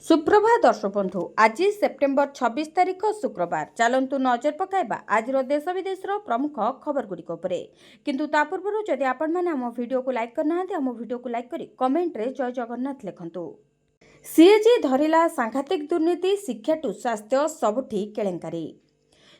सुप्रभात दर्शक बंधु आज सेप्टेम्बर 26 तारिख शुक्रवार चलतु नजर पकाइबा आज देश विदेश प्रमुख खबर गुड़िक किंतु ता पूर्व जदि आपण मैंने आम वीडियो को लाइक करना आम वीडियो को लाइक करी कमेंट रे जय जगन्नाथ लिखंतु। सीएजी धरिला सांघातिक दुर्नीति शिक्षा टू स्वास्थ्य सबुठी केलेंकारी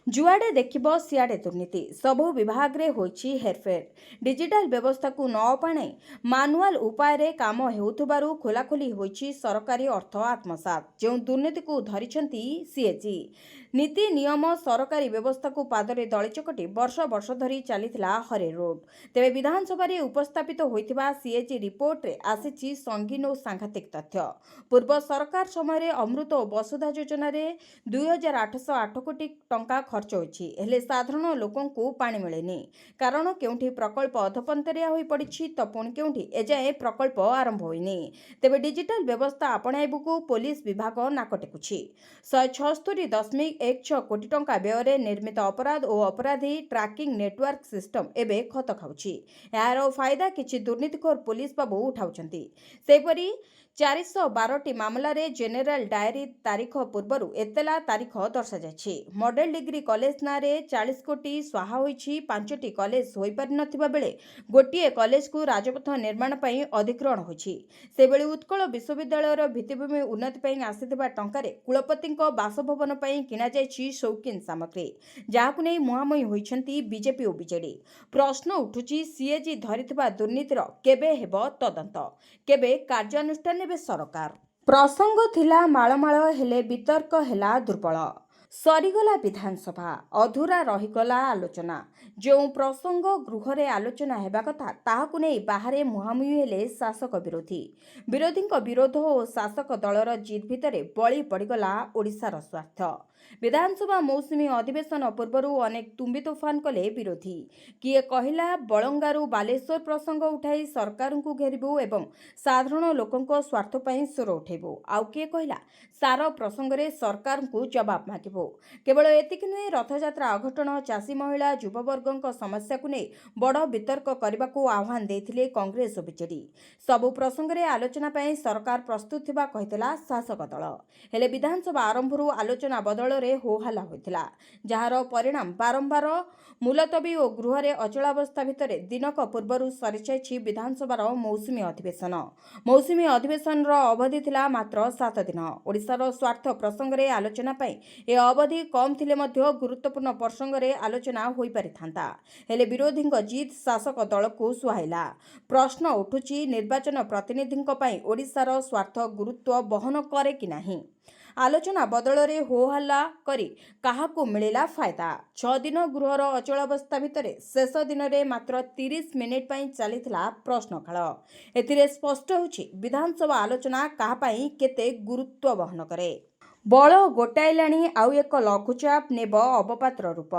जुआड़े देखिब सियाड़े दुर्नीति सबु विभाग रे होइछि हेरफेर डिजिटल व्यवस्था को न अपणाई मानुआल उपाय रे काम हेउथबारु खोलाखोली होइछि सरकारी अर्थ आत्मसात जो दुर्नीति को धरिछंती सीएजी नीति नियम सरकारी व्यवस्था को पादरे दली चकटी वर्ष वर्ष धरी चलीथिला हरे रोड तेबे विधानसभा रे उपस्थापित होइथिबा सीएजी रिपोर्ट रे आसीछि संगीन और सांघातिक तथ्य पूर्व सरकार समय रे अमृत और वसुधा योजना रे 2808 कोटी टंका खर्च होइछि हेले साधारण लोकन को पानी मिलेनी कारण केउठी प्रकल्प अधपंतरिया होई पड़िछि तो पुणी केउठी एजाए प्रकल्प आरंभ होइनी तेबे डिजिटल व्यवस्था अपनाइबुकु पुलिस विभाग नाक टेकुछि 176.16 कोटी टंका व्यय निर्मित अपराध और अपराधी ट्रैकिंग नेटवर्क सिस्टम एबे खत खाउछि यार फायदा किछि दुर्नीतिखोर पुलिस बाबू उठाउछंती सेपरी 412 मामला जेनेल डायरी तारीख पूर्व एतला तारीख दर्शा जाछि मॉडल डिग्री कॉलेज नारे 40 कोटी स्वाहा होइछि 5टी कॉलेज होई पारि नथिबा बेले गोटिए कॉलेज को राजपथ निर्माण पई अधिग्रहण होइछि से बेले उत्कल विश्वविद्यालय भित्तिभूमि उन्नति पई आसीथिबा टंकारे कुलपतिଙ୍କ बासभवन पई किना जाइछि शौकीन सामग्री जाहाकु नै मुहामई होइछंती बीजेपी और बीजेडी प्रश्न उठुछि सीएजी धरिथिबा दुर्नीतिर केबे हेबो तदंत केबे कार्यानुष्ठान नेबे सरकार प्रसंग थिला माळमाळ हेले वितर्क हेला दुर्बल सरीगला विधानसभा अधूरा रहीगला आलोचना जो प्रसंग गृह रे आलोचना हेबा कथा ताहाकु नै बाहरे मुहामुही हेले शासक विरोधी विरोध और शासक दलर जिद भितरे बळी पड़गला ओडिशार स्वार्थ विधानसभा मौसुमी अधिवेशन पूर्व अनेक तुम्बी तोफान कले विरोधी किए कहला बलंगारू बालेश्वर प्रसंग उठाई सरकार को घेरबू एवं साधारण लोकों स्वार्थ पई स्वर उठेबू आउ किए कहला सार प्रसंग रे सरकार को जवाब मागिबू केवल एतिक नुहे रथयात्रा अघटन चाषी महिला युववर्गों समस्या को नहीं बड़ वितर्क करने को आह्वान देथिले कांग्रेस और बीजेडी सबु प्रसंग रे आलोचना पई सरकार प्रस्तुत थिबा कहितला शासक दल हेले विधानसभा आरंभरू आलोचना बदल रे होहल्ला होइतिला जहार परिणाम बारंबार मुलतबी और गृह रे अचलावस्था भितरे दिनक पूर्वरू सरिछाइछि विधानसभार मौसुमी अधिवेशन अवधि थिला मात्र 7 दिन ओडिशार स्वार्थ प्रसंग रे आलोचना पई ए अवधि कम थिले मध्य गुरुत्वपूर्ण प्रसंग रे आलोचना होई पारिथांता हेले विरोधी जीत शासक दल को सुहाइला प्रश्न उठुछि निर्वाचन प्रतिनिधि पई ओडिशार स्वार्थ गुरुत्व बहन करे कि नाही आलोचना बदल रे होहल्ला करी काहाकू मिलिला फायदा 6 दिन गृहर अचलावस्था भितरे शेष दिन रे मात्र 30 मिनिट पई चलीथिला प्रश्नकाल एथिरे स्पष्ट होछि विधानसभा आलोचना काहा पई केते गुरुत्व बहन करे बळ गोटाइलाणी आउ एक लघुचाप नेब अवपात्र रूप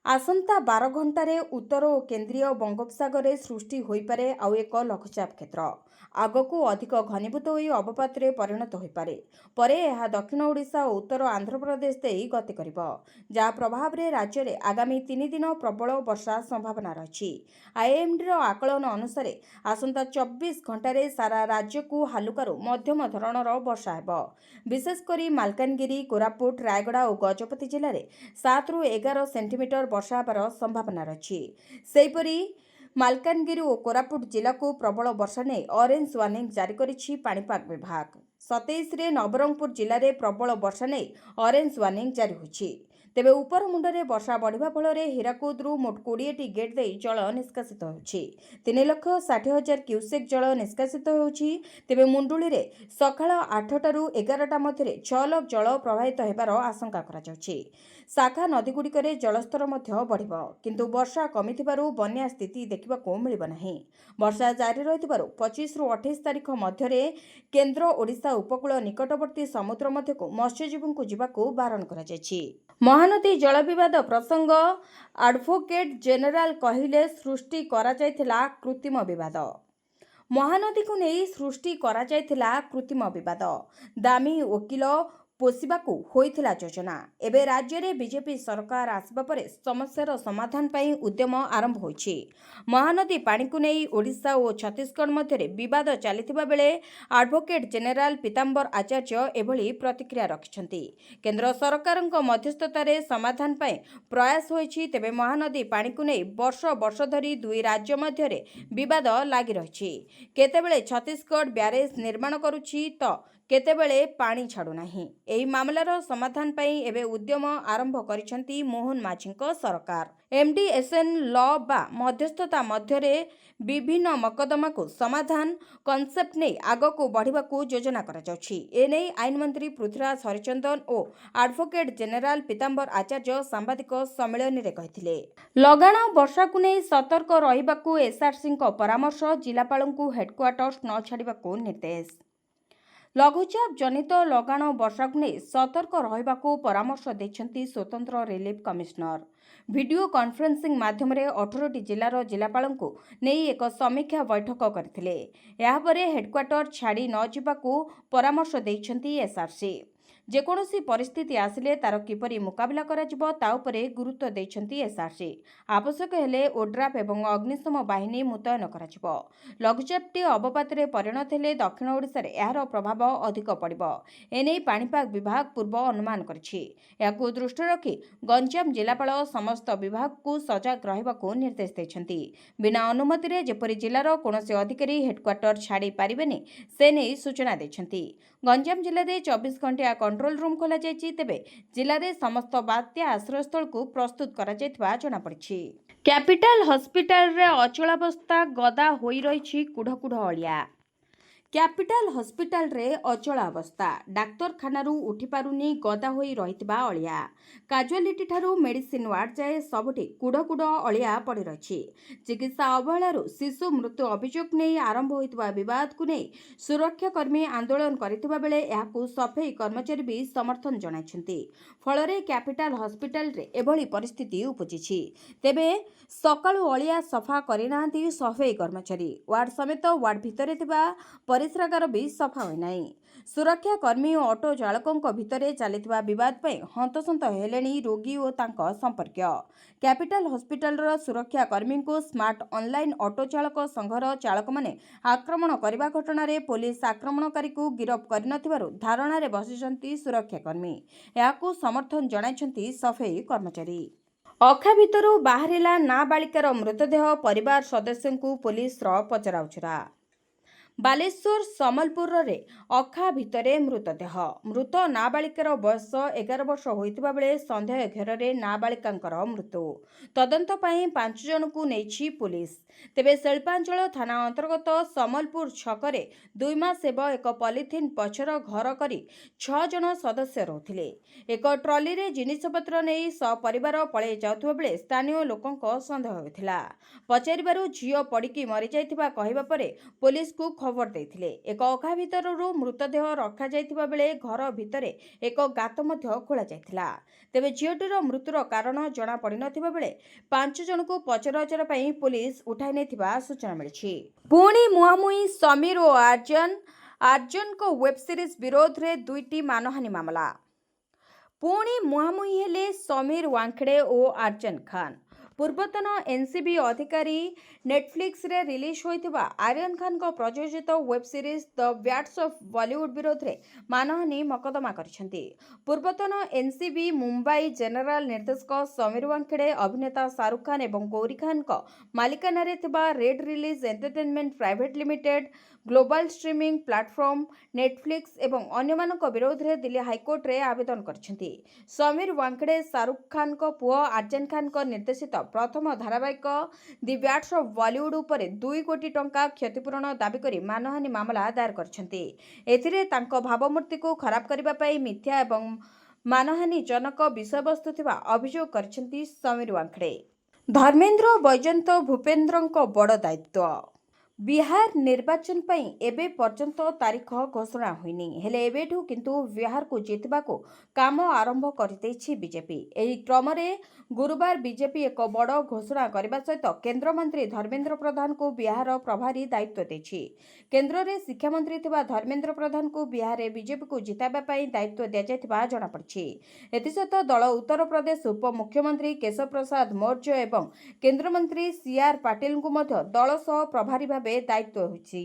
आसंता 12 घंटारे उत्तर और केंद्रीय बंगोपसागर सृष्टि होई पारे आउ एक लघुचाप क्षेत्र आगकू अधिक घनीभूत होई अवपातरे परिणत होई पारे परे यह दक्षिण ओडिशा और उत्तर आंध्र प्रदेश देई गति करिबो जा प्रभाव रे राज्य रे आगामी 3 दिन प्रबल वर्षा संभावना रही आईएमडी रो आकलन अनुसार आसंता 24 घंटारे सारा राज्य को हालुकारू मध्यम धरणर वर्षा हेबो विशेष करी मालकानगिरी कोरापुट रायगड़ा और गजपति जिले में 7 ରୁ 11 सेंटीमीटर वर्षा हेबार संभावना रही सेहीपरी मालकानगिरी और कोरापुट जिला को प्रबल वर्षा ने ऑरेंज वार्निंग जारी करिछि पाणीपाग विभाग 27 रे नवरंगपुर जिले में प्रबल वर्षा ने ऑरेंज वार्निंग जारी होछि तेबे उपर मुंडरे वर्षा बढ़िबा फल हीराकुदरू मोट 20टी गेट दे जल निष्कासित होछि 3,60,000 क्यूसेक जल निष्कासित होछि तेबे मुंडुली रे सकाळ 8टारू 11टा मध्यरे 6 लाख जल प्रवाहित हेबार आशंका करा जाउछि शाखा नदीगुड़िकरे जलस्तर मध्य बढ़िबो किंतु वर्षा कमिथिबारु बन्या स्थिति देखिबाकू मिलिबो नाही वर्षा जारी रहिथिबारु 25 ରୁ 28 तारिख मध्यरे केंद्र ओडिशा उपकूल निकटवर्ती समुद्र मध्यकू मत्स्यजीवींकू जिबाकू बारण करा जायछि महानदी जल विवाद प्रसंग एडवोकेट जेनेराल कहिले सृष्टि करा जायथिला कृत्रिम विवाद महानदी को नहीं सृष्टि करा जायथिला कृत्रिम विवाद दामी वकील ପୋଷିବାକୁ ହୋଇଥିଲା ଯୋଜନା। ଏବେ ରାଜ୍ୟରେ ବିଜେପି ସରକାର ଆସିବା ପରେ ସମସ୍ୟାର ସମାଧାନ ପାଇଁ ଉଦ୍ୟମ ଆରମ୍ଭ ହୋଇଛି। ମହାନଦୀ ପାଣିକୁ ନେଇ ଓଡ଼ିଶା ଓ ଛତିଶଗଡ଼ ମଧ୍ୟରେ ବିବାଦ ଚାଲିଥିବା ବେଳେ ଆଡଭୋକେଟ୍ ଜେନେରାଲ ପୀତାମ୍ବର ଆଚାର୍ଯ୍ୟ ଏଭଳି ପ୍ରତିକ୍ରିୟା ରଖିଛନ୍ତି। କେନ୍ଦ୍ର ସରକାରଙ୍କ ମଧ୍ୟସ୍ଥତାରେ ସମାଧାନ ପାଇଁ ପ୍ରୟାସ ହୋଇଛି, ତେବେ ମହାନଦୀ ପାଣିକୁ ନେଇ ବର୍ଷ ବର୍ଷ ଧରି ଦୁଇ ରାଜ୍ୟ ମଧ୍ୟରେ ବିବାଦ ଲାଗି ରହିଛି। କେତେବେଳେ ଛତିଶଗଡ଼ ବ୍ୟାରେଜ୍ ନିର୍ମାଣ କରୁଛି ତ କେତେବେଳେ ପାଣି ଛାଡୁନାହିଁ। ଏହି ମାମଲାର ସମାଧାନ ପାଇଁ ଏବେ ଉଦ୍ୟମ ଆରମ୍ଭ କରିଛନ୍ତି ମୋହନ ମାଝୀଙ୍କ ସରକାର। ଏମ୍ଡିଏସ୍ଏନ୍ ଲ ବା ମଧ୍ୟସ୍ଥତା ମଧ୍ୟରେ ବିଭିନ୍ନ ମକଦ୍ଦମାକୁ ସମାଧାନ କନସେପ୍ଟ ନେଇ ଆଗକୁ ବଢ଼ିବାକୁ ଯୋଜନା କରାଯାଉଛି। ଏନେଇ ଆଇନମନ୍ତ୍ରୀ ପୃଥ୍ୱୀରାଜ ହରିଚନ୍ଦନ ଓ ଆଡଭୋକେଟ୍ ଜେନେରାଲ ପୀତାମ୍ବର ଆଚାର୍ଯ୍ୟ ସାମ୍ବାଦିକ ସମ୍ମିଳନୀରେ କହିଥିଲେ। ଲଗାଣ ବର୍ଷାକୁ ନେଇ ସତର୍କ ରହିବାକୁ ଏସ୍ଆର୍ସିଙ୍କ ପରାମର୍ଶ, ଜିଲ୍ଲାପାଳଙ୍କୁ ହେଡ୍କ୍ୱାର୍ଟର୍ସ ନ ଛାଡ଼ିବାକୁ ନିର୍ଦ୍ଦେଶ। ଲଘୁଚାପ ଜନିତ ଲଗାଣ ବର୍ଷାକୁ ନେଇ ସତର୍କ ରହିବାକୁ ପରାମର୍ଶ ଦେଇଛନ୍ତି ସ୍ୱତନ୍ତ୍ର ରିଲିଫ୍ କମିଶନର। ଭିଡିଓ କନଫରେନ୍ସିଂ ମାଧ୍ୟମରେ 18ଟି ଜିଲ୍ଲାର ଜିଲ୍ଲାପାଳଙ୍କୁ ନେଇ ଏକ ସମୀକ୍ଷା ବୈଠକ କରିଥିଲେ। ଏହାପରେ ହେଡ୍କ୍ୱାର୍ଟର ଛାଡ଼ି ନ ଯିବାକୁ ପରାମର୍ଶ ଦେଇଛନ୍ତି ଏସ୍ଆର୍ସି। ଯେକୌଣସି ପରିସ୍ଥିତି ଆସିଲେ ତାର କିପରି ମୁକାବିଲା କରାଯିବ ତା ଉପରେ ଗୁରୁତ୍ୱ ଦେଇଛନ୍ତି ଏସ୍ଆର୍ସି। ଆବଶ୍ୟକ ହେଲେ ଓଡ୍ରାଫ୍ ଏବଂ ଅଗ୍ନିଶମ ବାହିନୀ ମୁତୟନ କରାଯିବ। ଲଘୁଚାପଟି ଅବପାତରେ ପରିଣତ ହେଲେ ଦକ୍ଷିଣ ଓଡ଼ିଶାରେ ଏହାର ପ୍ରଭାବ ଅଧିକ ପଡ଼ିବ। ଏନେଇ ପାଣିପାଗ ବିଭାଗ ପୂର୍ବ ଅନୁମାନ କରିଛି। ଏହାକୁ ଦୃଷ୍ଟିରେ ରଖି ଗଞ୍ଜାମ ଜିଲ୍ଲାପାଳ ସମସ୍ତ ବିଭାଗକୁ ସଜାଗ ରହିବାକୁ ନିର୍ଦ୍ଦେଶ ଦେଇଛନ୍ତି। ବିନା ଅନୁମତିରେ ଯେପରି ଜିଲ୍ଲାର କୌଣସି ଅଧିକାରୀ ହେଡ୍କ୍ୱାର୍ଟର ଛାଡ଼ି ପାରିବେନି ସେ ନେଇ ସୂଚନା ଦେଇଛନ୍ତି। ଗଞ୍ଜାମ ଜିଲ୍ଲାରେ 24 ଘଣ୍ଟିଆ କଣ୍ଟ୍ରୋଲ ରୁମ୍ ଖୋଲାଯାଇଛି। ତେବେ ଜିଲ୍ଲାରେ ସମସ୍ତ ବାତ୍ୟା ଆଶ୍ରୟସ୍ଥଳକୁ ପ୍ରସ୍ତୁତ କରାଯାଇଥିବା ଜଣାପଡ଼ିଛି। କ୍ୟାପିଟାଲ ହସ୍ପିଟାଲରେ ଅଚଳାବସ୍ଥା, ଗଦା ହୋଇ ରହିଛି କୁଢ଼ କୁଢ଼ ଅଳିଆ। କ୍ୟାପିଟାଲ ହସ୍ପିଟାଲରେ ଅଚଳାବସ୍ଥା, ଡାକ୍ତରଖାନାରୁ ଉଠିପାରୁନି ଗଦା ହୋଇ ରହିଥିବା ଅଳିଆ। କାଜୁଆଲିଟିଠାରୁ ମେଡିସିନ ୱାର୍ଡ ଯାଏ ସବୁଠି କୁଢ଼ କୁଢ଼ ଅଳିଆ ପଡ଼ି ରହିଛି। ଚିକିତ୍ସା ଅବହେଳାରୁ ଶିଶୁ ମୃତ୍ୟୁ ଅଭିଯୋଗ ନେଇ ଆରମ୍ଭ ହୋଇଥିବା ବିବାଦକୁ ନେଇ ସୁରକ୍ଷାକର୍ମୀ ଆନ୍ଦୋଳନ କରିଥିବା ବେଳେ ଏହାକୁ ସଫେଇ କର୍ମଚାରୀ ବି ସମର୍ଥନ ଜଣାଇଛନ୍ତି। ଫଳରେ କ୍ୟାପିଟାଲ ହସ୍ପିଟାଲରେ ଏଭଳି ପରିସ୍ଥିତି ଉପୁଜିଛି। ତେବେ ସକାଳୁ ଅଳିଆ ସଫା କରିନାହାନ୍ତି ସଫେଇ କର୍ମଚାରୀ। ୱାର୍ଡ ସମେତ ୱାର୍ଡ ଭିତରେ ଥିବା ପରିସ୍ରାଗାର ବି ସଫା ହୋଇନାହିଁ। ସୁରକ୍ଷା କର୍ମୀ ଓ ଅଟୋ ଚାଳକଙ୍କ ଭିତରେ ଚାଲିଥିବା ବିବାଦ ପାଇଁ ହନ୍ତସନ୍ତ ହେଲେଣି ରୋଗୀ ଓ ତାଙ୍କ ସମ୍ପର୍କୀୟ। କ୍ୟାପିଟାଲ ହସ୍ପିଟାଲର ସୁରକ୍ଷା କର୍ମୀଙ୍କୁ ସ୍ମାର୍ଟ ଅନଲାଇନ୍ ଅଟୋ ଚାଳକ ସଂଘର ଚାଳକମାନେ ଆକ୍ରମଣ କରିବା ଘଟଣାରେ ପୋଲିସ ଆକ୍ରମଣକାରୀକୁ ଗିରଫ କରିନଥିବାରୁ ଧାରଣାରେ ବସିଛନ୍ତି ସୁରକ୍ଷା କର୍ମୀ। ଏହାକୁ ସମର୍ଥନ ଜଣାଇଛନ୍ତି ସଫେଇ କର୍ମଚାରୀ। ଅଖା ଭିତରୁ ବାହାରିଲା ନାବାଳିକାର ମୃତଦେହ, ପରିବାର ସଦସ୍ୟଙ୍କୁ ପୋଲିସର ପଚରାଉଚରା। ବାଲେଶ୍ୱର ସମ୍ବଲପୁରରେ ଅଖା ଭିତରେ ମୃତଦେହ। ମୃତ ନାବାଳିକାର ବୟସ 11 ବର୍ଷ ହୋଇଥିବା ବେଳେ ସନ୍ଦେହ ଘେରରେ ନାବାଳିକାଙ୍କର ମୃତ୍ୟୁ। ତଦନ୍ତ ପାଇଁ 5 ଜଣଙ୍କୁ ନେଇଛି ପୋଲିସ। ତେବେ ଶିଳ୍ପାଞ୍ଚଳ ଥାନା ଅନ୍ତର୍ଗତ ସମ୍ବଲପୁର ଛକରେ 2 ମାସ ହେବ ଏକ ପଲିଥିନ୍ ପଛର ଘର କରି 6 ଜଣ ସଦସ୍ୟ ରହୁଥିଲେ। ଏକ ଟ୍ରଲିରେ ଜିନିଷପତ୍ର ନେଇ ସପରିବାର ପଳାଇ ଯାଉଥିବା ବେଳେ ସ୍ଥାନୀୟ ଲୋକଙ୍କ ସନ୍ଦେହ ହୋଇଥିଲା। ପଚାରିବାରୁ ଝିଅ ପଡ଼ିକି ମରିଯାଇଥିବା କହିବା ପରେ ପୋଲିସକୁ ଖବର ଦେଇଥିଲେ। ଏକ ଅଖା ଭିତରରୁ ମୃତଦେହ ରଖାଯାଇଥିବା ବେଳେ ଘର ଭିତରେ ଏକ ଗାତ ମଧ୍ୟ ଖୋଳାଯାଇଥିଲା। ତେବେ ଝିଅଟିର ମୃତ୍ୟୁର କାରଣ ଜଣାପଡ଼ିନଥିବା ବେଳେ 5 ଜଣଙ୍କୁ ପଚରାଉଚରା ପାଇଁ ପୋଲିସ ଉଠାଇ ନେଇଥିବା ସୂଚନା ମିଳିଛି। ପୁଣି ମୁହାଁମୁହିଁ ସମୀର ଓ ଆର୍ଯ୍ୟନଙ୍କ ୱେବ୍ ସିରିଜ୍ ବିରୋଧରେ 2ଟି ମାନହାନି ମାମଲା। ପୁଣି ମୁହାଁମୁହିଁ ହେଲେ ସମୀର ୱାଙ୍ଗଖେଡେ ଓ ଆର୍ଯ୍ୟନ ଖାନ୍। ପୂର୍ବତନ ଏନ୍ସିବି ଅଧିକାରୀ ନେଟଫ୍ଲିକ୍ସରେ ରିଲିଜ୍ ହୋଇଥିବା ଆର୍ଯ୍ୟନ ଖାନଙ୍କ ପ୍ରଯୋଜିତ web series the bads of Bollywood ବିରୋଧରେ ମାନହାନି ମକଦ୍ଦମା କରିଛନ୍ତି। ପୂର୍ବତନ ଏନ୍ସିବି ମୁମ୍ବାଇ ଜେନେରାଲ ନିର୍ଦ୍ଦେଶକ ସମୀର ୱାଙ୍ଗଖେଡେ ଅଭିନେତା ଶାହରୁଖ ଖାନ ଏବଂ ଗୌରୀ ଖାନଙ୍କ ମାଲିକାନାରେ ଥିବା Red Chillies Entertainment Private Limited, global streaming platform Netflix ଏବଂ ଅନ୍ୟମାନଙ୍କ ବିରୋଧରେ ଦିଲ୍ଲୀ ହାଇକୋର୍ଟରେ ଆବେଦନ କରିଛନ୍ତି। ସମୀର ୱାଙ୍ଗଖେଡେ ଶାହରୁଖ ଖାନଙ୍କ ପୁଅ ଆର୍ଯ୍ୟନ ଖାନଙ୍କ ନିର୍ଦ୍ଦେଶିତ ପ୍ରଥମ ଧାରାବାହିକ ଦି ବ୍ୟାଟ୍ସ ଅଫ୍ ବଲିଉଡ୍ ଉପରେ 2 କୋଟି ଟଙ୍କା କ୍ଷତିପୂରଣ ଦାବି କରି ମାନହାନି ମାମଲା ଦାୟର କରିଛନ୍ତି। ଏଥିରେ ତାଙ୍କ ଭାବମୂର୍ତ୍ତିକୁ ଖରାପ କରିବା ପାଇଁ ମିଥ୍ୟା ଏବଂ ମାନହାନିଜନକ ବିଷୟବସ୍ତୁ ଥିବା ଅଭିଯୋଗ କରିଛନ୍ତି ସମୀର ୱାଙ୍ଗଖେଡେ। ଧର୍ମେନ୍ଦ୍ର ବୈଜୟନ୍ତ ଭୂପେନ୍ଦ୍ରଙ୍କ ବଡ଼ ଦାୟିତ୍ୱ। ବିହାର ନିର୍ବାଚନ ପାଇଁ ଏବେ ପର୍ଯ୍ୟନ୍ତ ତାରିଖ ଘୋଷଣା ହୋଇନି, ହେଲେ ଏବେଠୁ କିନ୍ତୁ ବିହାରକୁ ଜିତିବାକୁ କାମ ଆରମ୍ଭ କରିଦେଇଛି ବିଜେପି। ଏହି କ୍ରମରେ ଗୁରୁବାର ବିଜେପି ଏକ ବଡ଼ ଘୋଷଣା କରିବା ସହିତ କେନ୍ଦ୍ରମନ୍ତ୍ରୀ ଧର୍ମେନ୍ଦ୍ର ପ୍ରଧାନଙ୍କୁ ବିହାର ପ୍ରଭାରୀ ଦାୟିତ୍ୱ ଦେଇଛି। କେନ୍ଦ୍ରରେ ଶିକ୍ଷାମନ୍ତ୍ରୀ ଥିବା ଧର୍ମେନ୍ଦ୍ର ପ୍ରଧାନଙ୍କୁ ବିହାରରେ ବିଜେପିକୁ ଜିତାଇବା ପାଇଁ ଦାୟିତ୍ୱ ଦିଆଯାଇଥିବା ଜଣାପଡ଼ିଛି। ଏଥିସହିତ ଦଳ ଉତ୍ତରପ୍ରଦେଶ ଉପମୁଖ୍ୟମନ୍ତ୍ରୀ କେଶବ ପ୍ରସାଦ ମୌର୍ଯ୍ୟ ଏବଂ କେନ୍ଦ୍ରମନ୍ତ୍ରୀ ସିଆର୍ ପାଟିଲଙ୍କୁ ମଧ୍ୟ ଦଳ ସହ ପ୍ରଭାରୀ ଭାବେ ଦାୟିତ୍ୱ ହୋଇଛି।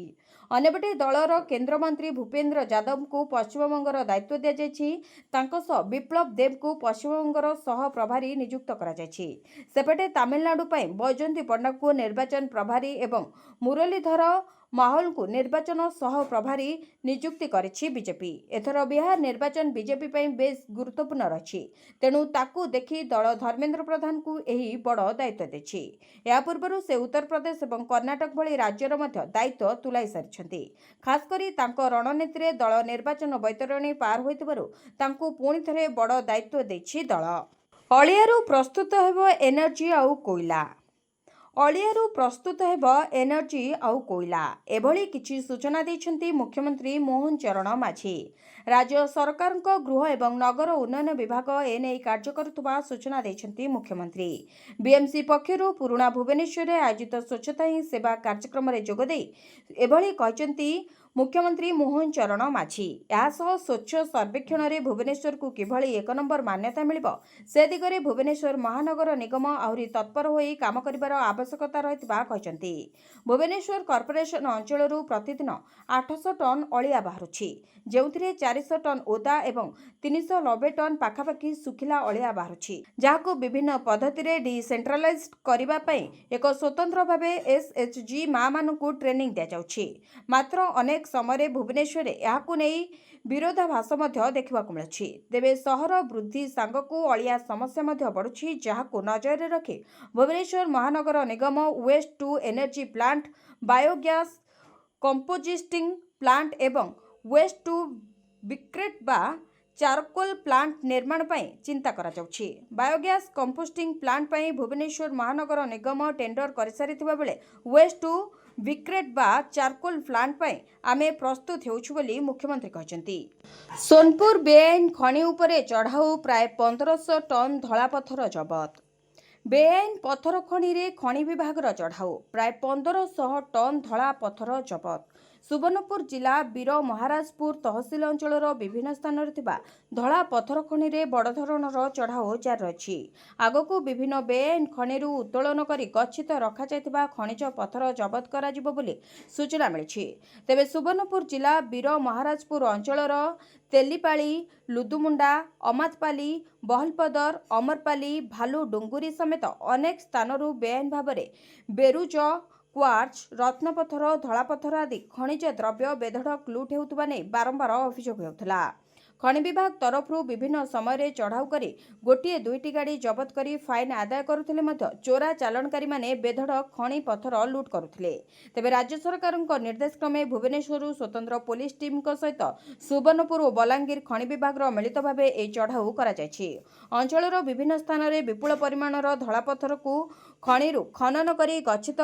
ଅନ୍ୟପଟେ ଦଳର କେନ୍ଦ୍ରମନ୍ତ୍ରୀ ଭୂପେନ୍ଦ୍ର ଯାଦବଙ୍କୁ ପଶ୍ଚିମବଙ୍ଗର ଦାୟିତ୍ୱ ଦିଆଯାଇଛି। ତାଙ୍କ ସହ ବିପ୍ଳବ ଦେବଙ୍କୁ ପଶ୍ଚିମବଙ୍ଗର ସହ ପ୍ରଭାରୀ ନିଯୁକ୍ତ କରାଯାଇଛି। ସେପଟେ ତାମିଲନାଡୁ ପାଇଁ ବୈଜୟନ୍ତୀ ପଣ୍ଡାଙ୍କୁ ନିର୍ବାଚନ ପ୍ରଭାରୀ ଏବଂ ମୁରଲୀଧର ମାହୋଲଙ୍କୁ ନିର୍ବାଚନ ସହ ପ୍ରଭାରୀ ନିଯୁକ୍ତି କରିଛି ବିଜେପି। ଏଥର ବିହାର ନିର୍ବାଚନ ବିଜେପି ପାଇଁ ବେଶ୍ ଗୁରୁତ୍ୱପୂର୍ଣ୍ଣ ରହିଛି। ତେଣୁ ତାକୁ ଦେଖି ଦଳ ଧର୍ମେନ୍ଦ୍ର ପ୍ରଧାନଙ୍କୁ ଏହି ବଡ଼ ଦାୟିତ୍ୱ ଦେଇଛି। ଏହା ପୂର୍ବରୁ ସେ ଉତ୍ତରପ୍ରଦେଶ ଏବଂ କର୍ଣ୍ଣାଟକ ଭଳି ରାଜ୍ୟର ମଧ୍ୟ ଦାୟିତ୍ୱ ତୁଲାଇ ସାରିଛନ୍ତି। ଖାସ୍ କରି ତାଙ୍କ ରଣନୀତିରେ ଦଳ ନିର୍ବାଚନ ବୈତରଣୀ ପାର ହୋଇଥିବାରୁ ତାଙ୍କୁ ପୁଣି ଥରେ ବଡ଼ ଦାୟିତ୍ୱ ଦେଇଛି ଦଳ। ଅଳିଆରୁ ପ୍ରସ୍ତୁତ ହେବ ଏନର୍ଜି ଆଉ କୋଇଲା। ଅଳିଆରୁ ପ୍ରସ୍ତୁତ ହେବ ଏନର୍ଜି ଆଉ କୋଇଲା, ଏଭଳି କିଛି ସୂଚନା ଦେଇଛନ୍ତି ମୁଖ୍ୟମନ୍ତ୍ରୀ ମୋହନ ଚରଣ ମାଝୀ। ରାଜ୍ୟ ସରକାରଙ୍କ ଗୃହ ଏବଂ ନଗର ଉନ୍ନୟନ ବିଭାଗ ଏନେଇ କାର୍ଯ୍ୟ କରୁଥିବା ସୂଚନା ଦେଇଛନ୍ତି ମୁଖ୍ୟମନ୍ତ୍ରୀ। ବିଏମ୍ସି ପକ୍ଷରୁ ପୁରୁଣା ଭୁବନେଶ୍ୱରରେ ଆୟୋଜିତ ସ୍ୱଚ୍ଛତା ହିଁ ସେବା କାର୍ଯ୍ୟକ୍ରମରେ ଯୋଗଦେଇ ଏଭଳି କହିଛନ୍ତି ମୁଖ୍ୟମନ୍ତ୍ରୀ ମୋହନ ଚରଣ ମାଝୀ। ଏହାସହ ସ୍ୱଚ୍ଛ ସର୍ବେକ୍ଷଣରେ ଭୁବନେଶ୍ୱରକୁ କିଭଳି 1 ନମ୍ବର ମାନ୍ୟତା ମିଳିବ ସେ ଦିଗରେ ଭୁବନେଶ୍ୱର ମହାନଗର ନିଗମ ଆହୁରି ତତ୍ପର ହୋଇ କାମ କରିବାର ଆବଶ୍ୟକତା ରହିଥିବା କହିଛନ୍ତି। ଭୁବନେଶ୍ୱର କର୍ପୋରେସନ ଅଞ୍ଚଳରୁ ପ୍ରତିଦିନ 800 ଟନ୍ ଅଳିଆ ବାହାରୁଛି, ଯେଉଁଥିରେ 400 ଟନ୍ ଓଦା ଏବଂ 390 ଟନ୍ ପାଖାପାଖି ଶୁଖିଲା ଅଳିଆ ବାହାରୁଛି, ଯାହାକୁ ବିଭିନ୍ନ ପଦ୍ଧତିରେ ଡିସେଣ୍ଟ୍ରାଲାଇଜ୍ କରିବା ପାଇଁ ଏକ ସ୍ୱତନ୍ତ୍ର ଭାବେ ଏସ୍ଏଚ୍ଜି ମା'ମାନଙ୍କୁ ଟ୍ରେନିଂ ଦିଆଯାଉଛି। ମାତ୍ର ଅନେକ ସମୟରେ ଭୁବନେଶ୍ୱରରେ ଏହାକୁ ନେଇ ବିରୋଧାଭାସ ମଧ୍ୟ ଦେଖିବାକୁ ମିଳୁଛି। ତେବେ ସହର ବୃଦ୍ଧି ସାଙ୍ଗକୁ ଅଳିଆ ସମସ୍ୟା ମଧ୍ୟ ବଢ଼ୁଛି, ଯାହାକୁ ନଜରରେ ରଖି ଭୁବନେଶ୍ୱର ମହାନଗର ନିଗମ waste to energy plant, biogas composting plant ଏବଂ ୱେଷ୍ଟ ଟୁ ବ୍ରିକେଟ୍ ବା ଚାରକୋଲ ପ୍ଲାଣ୍ଟ ନିର୍ମାଣ ପାଇଁ ଚିନ୍ତା କରାଯାଉଛି। ବାୟୋଗ୍ୟାସ୍ କମ୍ପୋଷ୍ଟିଂ ପ୍ଲାଣ୍ଟ ପାଇଁ ଭୁବନେଶ୍ୱର ମହାନଗର ନିଗମ ଟେଣ୍ଡର କରିସାରିଥିବା ବେଳେ ୱେଷ୍ଟ ଟୁ ବ୍ରିକେଟ୍ ବା ଚାରକୋଲ ପ୍ଲାଣ୍ଟ ପାଇଁ ଆମେ ପ୍ରସ୍ତୁତ ହେଉଛୁ ବୋଲି ମୁଖ୍ୟମନ୍ତ୍ରୀ କହିଛନ୍ତି। ସୋନପୁର ବେଆଇନ ଖଣି ଉପରେ ଚଢ଼ାଉ, ପ୍ରାୟ 1500 ଟନ୍ ଧଳାପଥର ଜବତ। ବେଆଇନ ପଥର ଖଣିରେ ଖଣି ବିଭାଗର ଚଢ଼ାଉ, ପ୍ରାୟ 1500 ଟନ୍ ଧଳା ପଥର ଜବତ। ସୁବର୍ଣ୍ଣପୁର ଜିଲ୍ଲା ବୀର ମହାରାଜପୁର ତହସିଲ ଅଞ୍ଚଳର ବିଭିନ୍ନ ସ୍ଥାନରେ ଥିବା ଧଳା ପଥର ଖଣିରେ ବଡ଼ ଧରଣର ଚଢ଼ାଉ ଜାରି ରହିଛି। ଆଗକୁ ବିଭିନ୍ନ ବେଆଇନ ଖଣିରୁ ଉତ୍ତୋଳନ କରି ଗଚ୍ଛିତ ରଖାଯାଇଥିବା ଖଣିଜ ପଥର ଜବତ କରାଯିବ ବୋଲି ସୂଚନା ମିଳିଛି। ତେବେ ସୁବର୍ଣ୍ଣପୁର ଜିଲ୍ଲା ବୀର ମହାରାଜପୁର ଅଞ୍ଚଳର ତେଲିପାଳି, ଲୁଦୁମୁଣ୍ଡା, ଅମାତପାଲି, ବହଲପଦର, ଅମରପାଲି, ଭାଲୁ ଡୁଙ୍ଗୁରି ସମେତ ଅନେକ ସ୍ଥାନରୁ ବେଆଇନ ଭାବରେ ବେରୁଜ, କ୍ୱାର୍ଟଜ, ରତ୍ନପଥର, ଧଳାପଥର ଆଦି ଖଣିଜ ଦ୍ରବ୍ୟ ବେଧଡ଼କ ଲୁଟ୍ ହେଉଥିବା ନେଇ ବାରମ୍ବାର ଅଭିଯୋଗ ହେଉଥିଲା। ଖଣି ବିଭାଗ ତରଫରୁ ବିଭିନ୍ନ ସମୟରେ ଚଢ଼ାଉ କରି ଗୋଟିଏ ଦୁଇଟି ଗାଡ଼ି ଜବତ କରି ଫାଇନ୍ ଆଦାୟ କରୁଥିଲେ ମଧ୍ୟ ଚୋରା ଚାଲାଣକାରୀମାନେ ବେଧଡ଼କ ଖଣି ପଥର ଲୁଟ୍ କରୁଥିଲେ। ତେବେ ରାଜ୍ୟ ସରକାରଙ୍କ ନିର୍ଦ୍ଦେଶକ୍ରମେ ଭୁବନେଶ୍ୱରରୁ ସ୍ୱତନ୍ତ୍ର ପୋଲିସ ଟିମ୍ଙ୍କ ସହିତ ସୁବର୍ଣ୍ଣପୁର ଓ ବଲାଙ୍ଗୀର ଖଣି ବିଭାଗର ମିଳିତ ଭାବେ ଏହି ଚଢ଼ାଉ କରାଯାଇଛି। ଅଞ୍ଚଳର ବିଭିନ୍ନ ସ୍ଥାନରେ ବିପୁଳ ପରିମାଣର ଧଳାପଥରକୁ ଖଣିରୁ ଖନନ କରି ଗଚ୍ଛିତ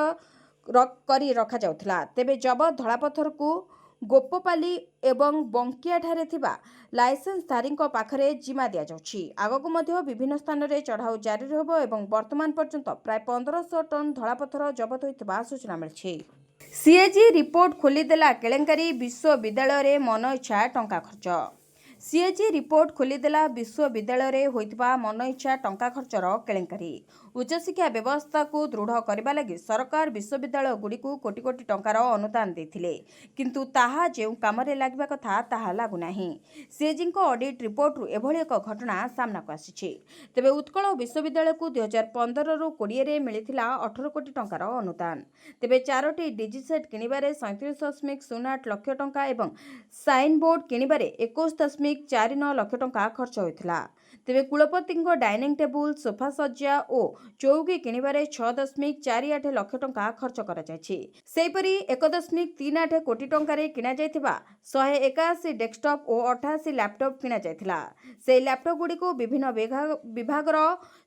କରି ରଖାଯାଉଥିଲା। ତେବେ ଜବତ ଧଳାପଥରକୁ ଗୋପପାଲି ଏବଂ ବଙ୍କିଆଠାରେ ଥିବା ଲାଇସେନ୍ସଧାରୀଙ୍କ ପାଖରେ ଜିମା ଦିଆଯାଉଛି। ଆଗକୁ ମଧ୍ୟ ବିଭିନ୍ନ ସ୍ଥାନରେ ଚଢ଼ାଉ ଜାରି ରହିବ ଏବଂ ବର୍ତ୍ତମାନ ପର୍ଯ୍ୟନ୍ତ ପ୍ରାୟ 1500 ଟନ୍ ଧଳାପଥର ଜବତ ହୋଇଥିବା ସୂଚନା ମିଳିଛି। ସିଏଜି ରିପୋର୍ଟ ଖୋଲିଦେଲା କେଳେଙ୍କାରୀ, ବିଶ୍ୱବିଦ୍ୟାଳୟରେ ମନଇଚ୍ଛା ଟଙ୍କା ଖର୍ଚ୍ଚ। ସିଏଜି ରିପୋର୍ଟ ଖୋଲିଦେଲା ବିଶ୍ୱବିଦ୍ୟାଳୟରେ ହୋଇଥିବା ମନଇଚ୍ଛା ଟଙ୍କା ଖର୍ଚ୍ଚର କେଳେଙ୍କାରୀ। ଉଚ୍ଚଶିକ୍ଷା ବ୍ୟବସ୍ଥାକୁ ଦୃଢ଼ କରିବା ଲାଗି ସରକାର ବିଶ୍ୱବିଦ୍ୟାଳୟଗୁଡ଼ିକୁ କୋଟି କୋଟି ଟଙ୍କାର ଅନୁଦାନ ଦେଇଥିଲେ, କିନ୍ତୁ ତାହା ଯେଉଁ କାମରେ ଲାଗିବା କଥା ତାହା ଲାଗୁନାହିଁ। ସିଏଜିଙ୍କ ଅଡିଟ୍ ରିପୋର୍ଟରୁ ଏଭଳି ଏକ ଘଟଣା ସାମ୍ନାକୁ ଆସିଛି। ତେବେ ଉତ୍କଳ ବିଶ୍ୱବିଦ୍ୟାଳୟକୁ 2015ରୁ 20ରେ ମିଳିଥିଲା 18 କୋଟି ଟଙ୍କାର ଅନୁଦାନ। ତେବେ 4ଟି ଡିଜି ସେଟ୍ କିଣିବାରେ 37.08 ଲକ୍ଷ ଟଙ୍କା ଏବଂ ସାଇନ୍ ବୋର୍ଡ କିଣିବାରେ 21.8 6.49 ଲକ୍ଷ ଟଙ୍କା ଖର୍ଚ୍ଚ ହୋଇଥିଲା। ତେବେ କୁଳପତିଙ୍କ ଡାଇନିଂ ଟେବୁଲ, ସୋଫା ସଜ୍ଜା ଓ ଚୌକି କିଣିବାରେ 6.48 ଲକ୍ଷ ଟଙ୍କା ଖର୍ଚ୍ଚ କରାଯାଇଛି। ସେହିପରି 1.38 କୋଟି ଟଙ୍କାରେ କିଣାଯାଇଥିବା 181 ଡେସ୍କଟପ୍ ଓ 88 ଲ୍ୟାପଟପ୍ କିଣାଯାଇଥିଲା। ସେହି ଲ୍ୟାପଟପ୍ ଗୁଡ଼ିକୁ ବିଭିନ୍ନ ବିଭାଗର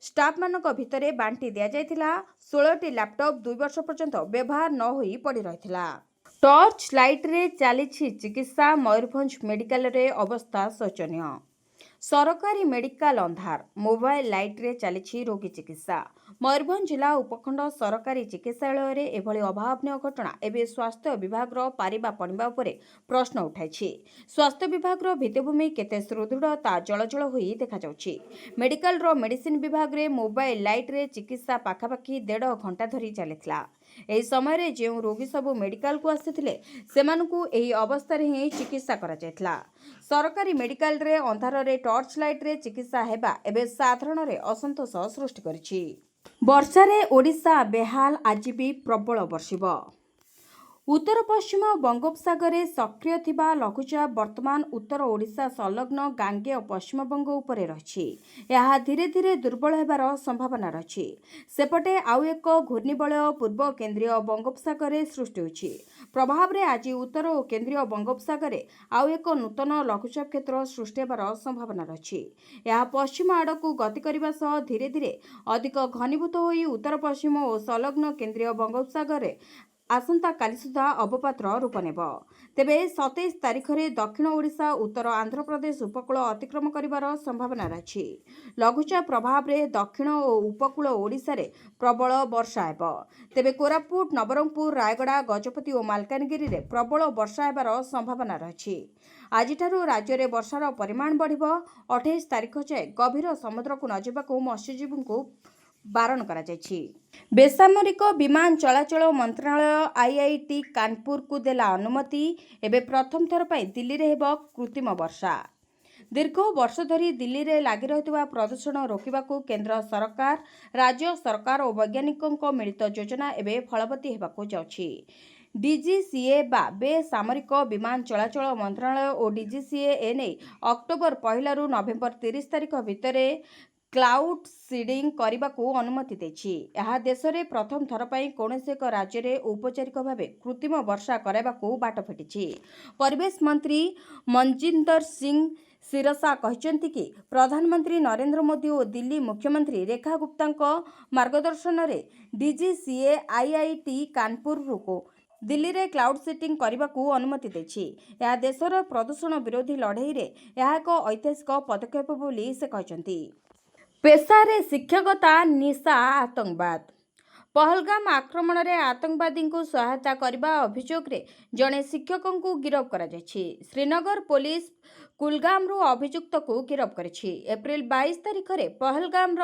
ଷ୍ଟାଫ୍ମାନଙ୍କ ଭିତରେ ବାଣ୍ଟି ଦିଆଯାଇଥିଲା। 16ଟି ଲ୍ୟାପଟପ୍ 2 ବର୍ଷ ପର୍ଯ୍ୟନ୍ତ ବ୍ୟବହାର ନ ହୋଇ ପଡ଼ି ରହିଥିଲା। ଟର୍ଚ୍ଚ ଲାଇଟ୍ରେ ଚାଲିଛି ଚିକିତ୍ସା, ମୟୂରଭଞ୍ଜ ମେଡିକାଲରେ ଅବସ୍ଥା ଶୋଚନୀୟ। ସରକାରୀ ମେଡିକାଲ ଅନ୍ଧାର, ମୋବାଇଲ ଲାଇଟ୍ରେ ଚାଲିଛି ରୋଗୀ ଚିକିତ୍ସା। ମୟୂରଭଞ୍ଜ ଜିଲ୍ଲା ଉପଖଣ୍ଡ ସରକାରୀ ଚିକିତ୍ସାଳୟରେ ଏଭଳି ଅଭାବନୀୟ ଘଟଣା ଏବେ ସ୍ୱାସ୍ଥ୍ୟ ବିଭାଗର ପାରିବା ପଣିବା ଉପରେ ପ୍ରଶ୍ନ ଉଠାଇଛି। ସ୍ୱାସ୍ଥ୍ୟ ବିଭାଗର ଭିତ୍ତିଭୂମି କେତେ ସୁଦୃଢ଼ ତା ଜଳଜଳ ହୋଇ ଦେଖାଯାଉଛି। ମେଡିକାଲର ମେଡିସିନ ବିଭାଗରେ ମୋବାଇଲ ଲାଇଟ୍ରେ ଚିକିତ୍ସା ପାଖାପାଖି 1.5 ଘଣ୍ଟା ଧରି ଚାଲିଥିଲା। ଏହି ସମୟରେ ଯେଉଁ ରୋଗୀ ସବୁ ମେଡିକାଲକୁ ଆସିଥିଲେ ସେମାନଙ୍କୁ ଏହି ଅବସ୍ଥାରେ ହିଁ ଚିକିତ୍ସା କରାଯାଇଥିଲା। ସରକାରୀ ମେଡିକାଲରେ ଅନ୍ଧାରରେ ଟର୍ଚ୍ଚ ଲାଇଟ୍ରେ ଚିକିତ୍ସା ହେବା ଏବେ ସାଧାରଣରେ ଅସନ୍ତୋଷ ସୃଷ୍ଟି କରିଛି। ବର୍ଷାରେ ଓଡ଼ିଶା ବେହାଲ, ଆଜି ବି ପ୍ରବଳ ବର୍ଷିବ। ଉତ୍ତର ପଶ୍ଚିମ ବଙ୍ଗୋପସାଗରରେ ସକ୍ରିୟ ଥିବା ଲଘୁଚାପ ବର୍ତ୍ତମାନ ଉତ୍ତର ଓଡ଼ିଶା ସଂଲଗ୍ନ ଗାଙ୍ଗେୟ ପଶ୍ଚିମବଙ୍ଗ ଉପରେ ରହିଛି। ଏହା ଧୀରେ ଧୀରେ ଦୁର୍ବଳ ହେବାର ସମ୍ଭାବନା ରହିଛି। ସେପଟେ ଆଉ ଏକ ଘୂର୍ଣ୍ଣିବଳୟ ପୂର୍ବ କେନ୍ଦ୍ରୀୟ ବଙ୍ଗୋପସାଗରରେ ସୃଷ୍ଟି ହୋଇଛି। ପ୍ରଭାବରେ ଆଜି ଉତ୍ତର ଓ କେନ୍ଦ୍ରୀୟ ବଙ୍ଗୋପସାଗରରେ ଆଉ ଏକ ନୂତନ ଲଘୁଚାପ କ୍ଷେତ୍ର ସୃଷ୍ଟି ହେବାର ସମ୍ଭାବନା ରହିଛି। ଏହା ପଶ୍ଚିମ ଆଡ଼କୁ ଗତି କରିବା ସହ ଧୀରେ ଧୀରେ ଅଧିକ ଘନୀଭୂତ ହୋଇ ଉତ୍ତର ପଶ୍ଚିମ ଓ ସଂଲଗ୍ନ କେନ୍ଦ୍ରୀୟ ବଙ୍ଗୋପସାଗରରେ ଆସନ୍ତାକାଲି ସୁଦ୍ଧା ଅବପାତର ରୂପ ନେବ। ତେବେ 27 ତାରିଖରେ ଦକ୍ଷିଣ ଓଡ଼ିଶା, ଉତ୍ତର ଆନ୍ଧ୍ରପ୍ରଦେଶ ଉପକୂଳ ଅତିକ୍ରମ କରିବାର ସମ୍ଭାବନା ରହିଛି। ଲଘୁଚାପ ପ୍ରଭାବରେ ଦକ୍ଷିଣ ଓ ଉପକୂଳ ଓଡ଼ିଶାରେ ପ୍ରବଳ ବର୍ଷା ହେବ। ତେବେ କୋରାପୁଟ, ନବରଙ୍ଗପୁର, ରାୟଗଡ଼ା, ଗଜପତି ଓ ମାଲକାନଗିରିରେ ପ୍ରବଳ ବର୍ଷା ହେବାର ସମ୍ଭାବନା ରହିଛି। ଆଜିଠାରୁ ରାଜ୍ୟରେ ବର୍ଷାର ପରିମାଣ ବଢ଼ିବ। 28 ତାରିଖ ଯାଏଁ ଗଭୀର ସମୁଦ୍ରକୁ ନ ଯିବାକୁ ମତ୍ସ୍ୟଜୀବୀଙ୍କୁ ବାରଣ କରାଯାଇଛି। ବେସାମରିକ ବିମାନ ଚଳାଚଳ ମନ୍ତ୍ରଣାଳୟ ଆଇଆଇଟି କାନପୁରକୁ ଦେଲା ଅନୁମତି। ଏବେ ପ୍ରଥମ ଥର ପାଇଁ ଦିଲ୍ଲୀରେ ହେବ କୃତ୍ରିମ ବର୍ଷା। ଦୀର୍ଘ ବର୍ଷ ଧରି ଦିଲ୍ଲୀରେ ଲାଗି ରହିଥିବା ପ୍ରଦୂଷଣ ରୋକିବାକୁ କେନ୍ଦ୍ର ସରକାର, ରାଜ୍ୟ ସରକାର ଓ ବୈଜ୍ଞାନିକଙ୍କ ମିଳିତ ଯୋଜନା ଏବେ ଫଳବତୀ ହେବାକୁ ଯାଉଛି। ଡିଜିସିଏ ବା ବେସାମରିକ ବିମାନ ଚଳାଚଳ ମନ୍ତ୍ରଣାଳୟ ଓ ଡିଜିସିଏ ଏନେଇ ଅକ୍ଟୋବର 1ରୁ ନଭେମ୍ବର 30 ତାରିଖ ଭିତରେ କ୍ଲାଉଡ୍ ସିଡିଂ କରିବାକୁ ଅନୁମତି ଦେଇଛି। ଏହା ଦେଶରେ ପ୍ରଥମ ଥର ପାଇଁ କୌଣସି ଏକ ରାଜ୍ୟରେ ଔପଚାରିକ ଭାବେ କୃତ୍ରିମ ବର୍ଷା କରାଇବାକୁ ବାଟ ଫିଟିଛି। ପରିବେଶ ମନ୍ତ୍ରୀ ମନଜିନ୍ଦର ସିଂ ସିରସା କହିଛନ୍ତି କି ପ୍ରଧାନମନ୍ତ୍ରୀ ନରେନ୍ଦ୍ର ମୋଦି ଓ ଦିଲ୍ଲୀ ମୁଖ୍ୟମନ୍ତ୍ରୀ ରେଖା ଗୁପ୍ତାଙ୍କ ମାର୍ଗଦର୍ଶନରେ ଡିଜିସିଏ ଆଇଆଇଟି କାନପୁରକୁ ଦିଲ୍ଲୀରେ କ୍ଲାଉଡ୍ ସିଡିଂ କରିବାକୁ ଅନୁମତି ଦେଇଛି। ଏହା ଦେଶର ପ୍ରଦୂଷଣ ବିରୋଧୀ ଲଢ଼େଇରେ ଏହା ଏକ ଐତିହାସିକ ପଦକ୍ଷେପ ବୋଲି ସେ କହିଛନ୍ତି। ପେଶାରେ ଶିକ୍ଷକତା, ନିଶା ଆତଙ୍କବାଦ। ପହଲଗାମ ଆକ୍ରମଣରେ ଆତଙ୍କବାଦୀଙ୍କୁ ସହାୟତା କରିବା ଅଭିଯୋଗରେ ଜଣେ ଶିକ୍ଷକଙ୍କୁ ଗିରଫ କରାଯାଇଛି। ଶ୍ରୀନଗର ପୋଲିସ କୁଲଗାମରୁ ଅଭିଯୁକ୍ତକୁ ଗିରଫ କରିଛି। ଏପ୍ରିଲ 22 ତାରିଖରେ ପହଲଗାମର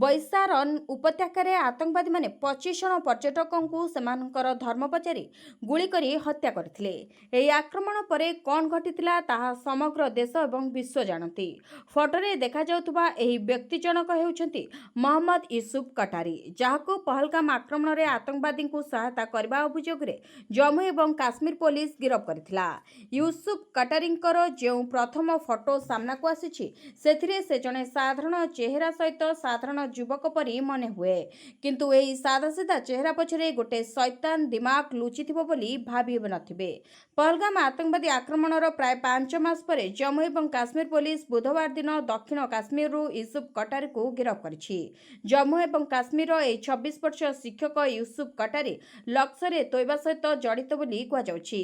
ବୈଶାରନ ଉପତ୍ୟକାରେ ଆତଙ୍କବାଦୀମାନେ 25 ଜଣ ପର୍ଯ୍ୟଟକଙ୍କୁ ସେମାନଙ୍କର ଧର୍ମ ପଚାରି ଗୁଳି କରି ହତ୍ୟା କରିଥିଲେ। ଏହି ଆକ୍ରମଣ ପରେ କ'ଣ ଘଟିଥିଲା ତାହା ସମଗ୍ର ଦେଶ ଏବଂ ବିଶ୍ୱ ଜାଣନ୍ତି। ଫଟୋରେ ଦେଖାଯାଉଥିବା ଏହି ବ୍ୟକ୍ତି ଜଣକ ହେଉଛନ୍ତି ମହମ୍ମଦ ୟୁସୁଫ କଟାରୀ, ଯାହାକୁ ପହଲଗାମ ଆକ୍ରମଣରେ ଆତଙ୍କବାଦୀଙ୍କୁ ସହାୟତା କରିବା ଅଭିଯୋଗରେ ଜମ୍ମୁ ଏବଂ କାଶ୍ମୀର ପୋଲିସ ଗିରଫ କରିଥିଲା। ୟୁସୁଫ କଟାରୀଙ୍କର ଯେଉଁ ପ୍ରଥମ ଫଟୋ ସାମ୍ନାକୁ ଆସିଛି ସେଥିରେ ସେ ଜଣେ ସାଧାରଣ ଚେହେରା ସହିତ ସାଧାରଣ ଯୁବକ ପରି ମନେ ହୁଏ। କିନ୍ତୁ ଏହି ସାଦାସିଧା ଚେହେରା ପଛରେ ଗୋଟେ ଶୈତାନ ଦିମାଗ ଲୁଚିଥିବ ବୋଲି ଭାବି ନଥିବେ। ପହଲଗାମ ଆତଙ୍କବାଦୀ ଆକ୍ରମଣର ପ୍ରାୟ 5 ମାସ ପରେ ଜମ୍ମୁ ଏବଂ କାଶ୍ମୀର ପୋଲିସ ବୁଧବାର ଦିନ ଦକ୍ଷିଣ କାଶ୍ମୀରରୁ ୟୁସୁଫ କଟାରୀକୁ ଗିରଫ କରିଛି। ଜମ୍ମୁ ଏବଂ କାଶ୍ମୀରର ଏହି 26 ବର୍ଷୀୟ ଶିକ୍ଷକ ୟୁସୁଫ କଟାରୀ ଲସ୍କରେ ତୋଇବା ସହିତ ଜଡ଼ିତ ବୋଲି କୁହାଯାଉଛି।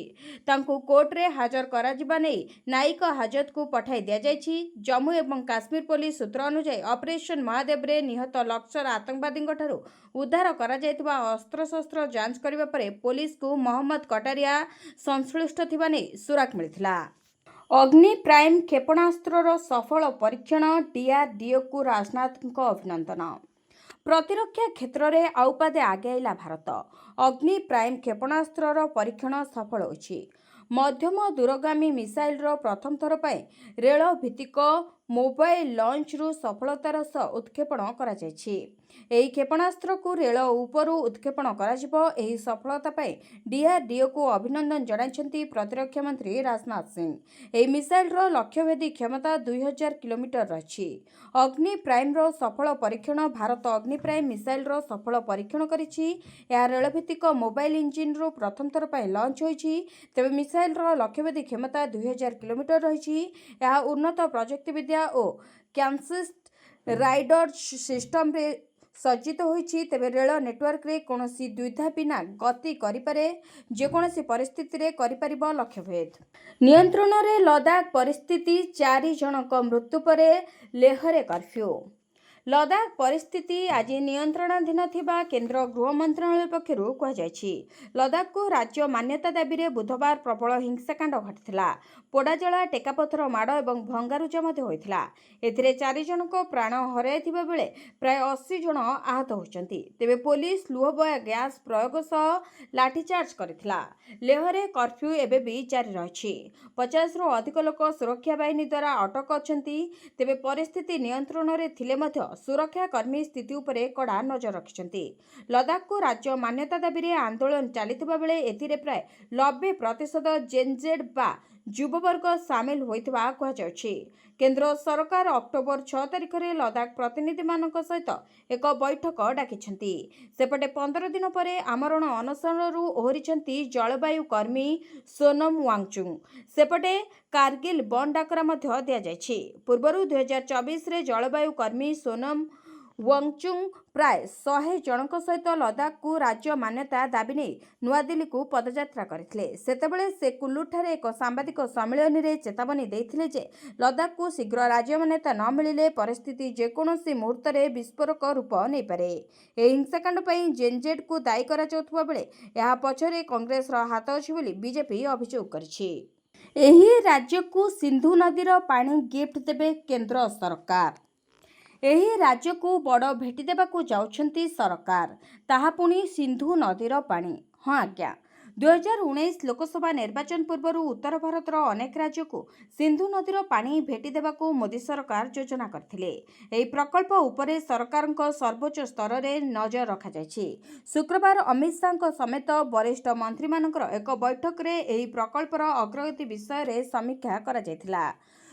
ତାଙ୍କୁ କୋର୍ଟରେ ହାଜର କରାଯିବା ନେଇ ନ୍ୟାୟିକ ହାଜତକୁ ପଠାଇ ଦିଆଯାଇଛି। ଜମ୍ମୁ ଏବଂ କାଶ୍ମୀର ପୋଲିସ ସୂତ୍ର ଅନୁଯାୟୀ ଅପରେସନ ମହାଦେବରେ ନିହତ ଲସ୍କର ଆତଙ୍କବାଦୀଙ୍କଠାରୁ ଉଦ୍ଧାର କରାଯାଇଥିବା ଅସ୍ତ୍ରଶସ୍ତ୍ର ଯାଞ୍ଚ କରିବା ପରେ ପୋଲିସକୁ ମହମ୍ମଦ କଟାରିଆ ସଂଶ୍ଳିଷ୍ଟ ଥିବା ନେଇ ସୁରାକ ମିଳିଥିଲା। ଅଗ୍ନି ପ୍ରାଇମ୍ କ୍ଷେପଣାସ୍ତ୍ରର ସଫଳ ପରୀକ୍ଷଣ, ଡିଆରଡିଓକୁ ରାଜନାଥଙ୍କ ଅଭିନନ୍ଦନ। ପ୍ରତିରକ୍ଷା କ୍ଷେତ୍ରରେ ଆଉ ପାଦେ ଆଗେଇଲା ଭାରତ। ଅଗ୍ନି ପ୍ରାଇମ୍ କ୍ଷେପଣାସ୍ତ୍ରର ପରୀକ୍ଷଣ ସଫଳ ହୋଇଛି। ମଧ୍ୟମ ଦୂରଗାମୀ ମିସାଇଲର ପ୍ରଥମ ଥର ପାଇଁ ରେଳ ଭିତ୍ତିକ ମୋବାଇଲ ଲଞ୍ଚରୁ ସଫଳତାର ସହ ଉତ୍କ୍ଷେପଣ କରାଯାଇଛି। ଏହି କ୍ଷେପଣାସ୍ତ୍ରକୁ ରେଳ ଉପରୁ ଉତ୍କ୍ଷେପଣ କରାଯିବ। ଏହି ସଫଳତା ପାଇଁ ଡିଆରଡିଓକୁ ଅଭିନନ୍ଦନ ଜଣାଇଛନ୍ତି ପ୍ରତିରକ୍ଷା ମନ୍ତ୍ରୀ ରାଜନାଥ ସିଂ। ଏହି ମିସାଇଲର ଲକ୍ଷ୍ୟଭେଦୀ କ୍ଷମତା 2000 କିଲୋମିଟର ରହିଛି। ଅଗ୍ନି ପ୍ରାଇମର ସଫଳ ପରୀକ୍ଷଣ ଭାରତ ଅଗ୍ନି ପ୍ରାଇମ ମିସାଇଲର ସଫଳ ପରୀକ୍ଷଣ କରିଛି। ଏହା ରେଳଭିତ୍ତିକ ମୋବାଇଲ ଇଞ୍ଜିନରୁ ପ୍ରଥମ ଥର ପାଇଁ ଲଞ୍ଚ ହୋଇଛି। ତେବେ ମିସାଇଲର ଲକ୍ଷ୍ୟଭେଦୀ କ୍ଷମତା 2000 କିଲୋମିଟର ରହିଛି। ଏହା ଉନ୍ନତ ପ୍ରଯୁକ୍ତିବିଦ୍ୟା ଓ କ୍ୟାନସିଷ୍ଟ ରାଇଡର ସିଷ୍ଟମରେ ସଜ୍ଜିତ ହୋଇଛି। ତେବେ ରେଳ ନେଟୱାର୍କରେ କୌଣସି ଦ୍ୱିଧା ବିନା ଗତି କରିପାରେ, ଯେକୌଣସି ପରିସ୍ଥିତିରେ କରିପାରିବ ଲକ୍ଷ୍ୟଭେଦ। ନିୟନ୍ତ୍ରଣରେ ଲଦାଖ ପରିସ୍ଥିତି 4 ଜଣଙ୍କ ମୃତ୍ୟୁ ପରେ ଲେହରେ କର୍ଫ୍ୟୁ। ଲଦାଖ ପରିସ୍ଥିତି ଆଜି ନିୟନ୍ତ୍ରଣାଧୀନ ଥିବା କେନ୍ଦ୍ର ଗୃହ ମନ୍ତ୍ରଣାଳୟ ପକ୍ଷରୁ କୁହାଯାଇଛି। ଲଦାଖକୁ ରାଜ୍ୟ ମାନ୍ୟତା ଦାବିରେ ବୁଧବାର ପ୍ରବଳ ହିଂସାକାଣ୍ଡ ଘଟିଥିଲା। ପୋଡ଼ାଜଳା, ଟେକାପଥର ମାଡ଼ ଏବଂ ଭଙ୍ଗାରୁଜା ମଧ୍ୟ ହୋଇଥିଲା। ଏଥିରେ 4 ଜଣଙ୍କ ପ୍ରାଣ ହରାଇଥିବା ବେଳେ ପ୍ରାୟ 80 ଜଣ ଆହତ ହୋଇଛନ୍ତି। ତେବେ ପୋଲିସ ଲୁହବୁହା ଗ୍ୟାସ ପ୍ରୟୋଗ ସହ ଲାଠିଚାର୍ଜ କରିଥିଲା। ଲେହରେ କର୍ଫ୍ୟୁ ଏବେ ବି ଜାରି ରହିଛି। 50ରୁ ଅଧିକ ଲୋକ ସୁରକ୍ଷା ବାହିନୀ ଦ୍ୱାରା ଅଟକ ଅଛନ୍ତି। ତେବେ ପରିସ୍ଥିତି ନିୟନ୍ତ୍ରଣରେ ଥିଲେ ମଧ୍ୟ ସୁରକ୍ଷା କର୍ମୀ ସ୍ଥିତି ଉପରେ କଡ଼ା ନଜର ରଖିଛନ୍ତି। ଲଦାଖକୁ ରାଜ୍ୟ ମାନ୍ୟତା ଦାବିରେ ଆନ୍ଦୋଳନ ଚାଲିଥିବା ବେଳେ ଏଥିରେ ପ୍ରାୟ 90% ଜେନ୍ଜେଡ୍ ବା ଯୁବବର୍ଗ ସାମିଲ ହୋଇଥିବା କୁହାଯାଉଛି। କେନ୍ଦ୍ର ସରକାର ଅକ୍ଟୋବର 6 ତାରିଖରେ ଲଦାଖ ପ୍ରତିନିଧିମାନଙ୍କ ସହିତ ଏକ ବୈଠକ ଡାକିଛନ୍ତି। ସେପଟେ 15 ଦିନ ପରେ ଆମରଣ ଅନଶନରୁ ଓହରିଛନ୍ତି ଜଳବାୟୁ କର୍ମୀ ସୋନମ ୱାଙ୍ଗଚୁକ୍। ସେପଟେ କାରଗିଲ ବନ୍ଦ ଡାକରା ମଧ୍ୟ ଦିଆଯାଇଛି। ପୂର୍ବରୁ 2024ରେ ଜଳବାୟୁ କର୍ମୀ ସୋନମ ୱାଙ୍ଗଚୁକ୍ ପ୍ରାୟ 100 ଜଣଙ୍କ ସହିତ ଲଦାଖକୁ ରାଜ୍ୟ ମାନ୍ୟତା ଦାବି ନେଇ ନୂଆଦିଲ୍ଲୀକୁ ପଦଯାତ୍ରା କରିଥିଲେ। ସେତେବେଳେ ସେ କୁଲ୍ଲୁଠାରେ ଏକ ସାମ୍ବାଦିକ ସମ୍ମିଳନୀରେ ଚେତାବନୀ ଦେଇଥିଲେ ଯେ ଲଦାଖକୁ ଶୀଘ୍ର ରାଜ୍ୟ ମାନ୍ୟତା ନ ମିଳିଲେ ପରିସ୍ଥିତି ଯେକୌଣସି ମୁହୂର୍ତ୍ତରେ ବିସ୍ଫୋରକ ରୂପ ନେଇପାରେ। ଏହି ହିଂସାକାଣ୍ଡ ପାଇଁ ଜେନ୍ଜେଡ୍କୁ ଦାୟୀ କରାଯାଉଥିବା ବେଳେ ଏହା ପଛରେ କଂଗ୍ରେସର ହାତ ଅଛି ବୋଲି ବିଜେପି ଅଭିଯୋଗ କରିଛି। ଏହି ରାଜ୍ୟକୁ ସିନ୍ଧୁ ନଦୀର ପାଣି ଗିଫ୍ଟ ଦେବେ କେନ୍ଦ୍ର ସରକାର। ଏହି ରାଜ୍ୟକୁ ବଡ଼ ଭେଟି ଦେବାକୁ ଯାଉଛନ୍ତି ସରକାର, ତାହା ପୁଣି ସିନ୍ଧୁ ନଦୀର ପାଣି। ହଁ ଆଜ୍ଞା, 2019 ଲୋକସଭା ନିର୍ବାଚନ ପୂର୍ବରୁ ଉତ୍ତର ଭାରତର ଅନେକ ରାଜ୍ୟକୁ ସିନ୍ଧୁ ନଦୀର ପାଣି ଭେଟି ଦେବାକୁ ମୋଦି ସରକାର ଯୋଜନା କରିଥିଲେ। ଏହି ପ୍ରକଳ୍ପ ଉପରେ ସରକାରଙ୍କ ସର୍ବୋଚ୍ଚ ସ୍ତରରେ ନଜର ରଖାଯାଇଛି। ଶୁକ୍ରବାର ଅମିତ ଶାହଙ୍କ ସମେତ ବରିଷ୍ଠ ମନ୍ତ୍ରୀମାନଙ୍କର ଏକ ବୈଠକରେ ଏହି ପ୍ରକଳ୍ପର ଅଗ୍ରଗତି ବିଷୟରେ ସମୀକ୍ଷା କରାଯାଇଥିଲା।